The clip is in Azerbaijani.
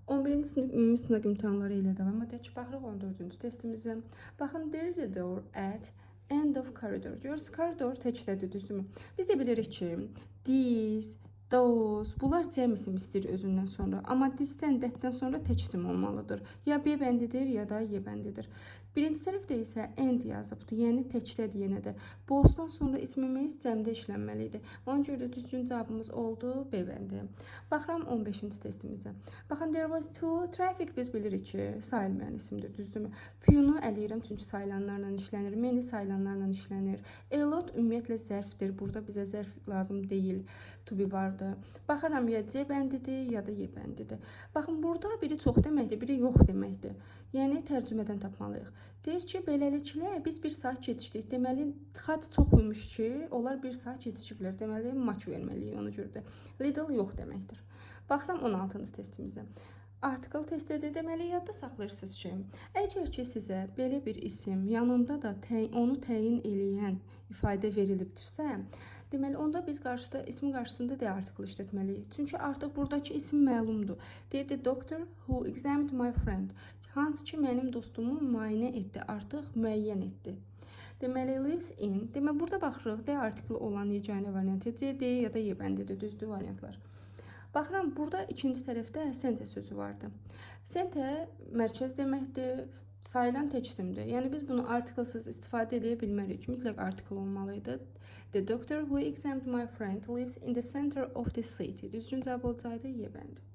11-ci sinif ümumi sınaq imtahanları ilə davam edək. Baxırıq 14-cü testimizə. Baxın, there is a door at end of corridor. Görürsünüz, koridor təkdədir, düzdürmü? Biz də bilirik ki, this, those, bunlar cəm isim istəyir özündən sonra. Amma this-dən, that-dən sonra tək isim olmalıdır. Ya B bəndidir, ya da Y bəndidir. Birinci tərəfdə isə end yazıbdır, yəni təkdədir yenə də. Both-dan sonra ismimiz cəmdə işlənməlidir. Ona görə də düzgün cavabımız oldu B bəndi. Baxıram 15-ci testimizə. Baxın, there was two, traffic biz bilirik ki, sayılmayan isimdir, düzdürmü? Few-nu ələyirəm, çünki sayılanlarla işlənir. Many sayılanlarla işlənir. A lot ümumiyyətlə zərfdir. Burada bizə zərf lazım deyil, to be vardı. Baxıram, ya C bəndidir, ya da Y bəndidir. Baxın, burada biri çox deməkdir, biri yox deməkdir. Yəni, tərcümədən tapmalıyıq. Deyir ki, beləliklə biz 1 saat keçdik. Deməli, xaç çox imiş ki, onlar 1 saat keçiblər. Deməli, maç verməliyik ona görə də. Little yox deməkdir. Baxıram 16-cı testimizə. Article testidir. Deməli, yadda saxlayırsınız ki, əgər ki sizə belə bir isim, yanında da onu təyin eləyən ifadə verilibdirsə, deməli, onda biz ismin qarşısında D article işlətməliyik. Çünki artıq buradakı isim məlumdur. Deyir, the doctor who examined my friend. Hansı ki, mənim dostumu müayinə etdi, artıq müəyyən etdi. Deməli, lives in. Deməli, burada baxırıq, D article olan yeganə variantı C, D ya da Y bəndidir, düzdür variantlar. Baxıram, burada ikinci tərəfdə center sözü vardı. Center mərkəz deməkdir, sayılan tək isimdir. Yəni, biz bunu artiklesız istifadə edə bilmərik. Mütləq article olmalıydı. The doctor who examined my friend lives in the center of the city. Düzgün cavab olsaydı Y bəndi.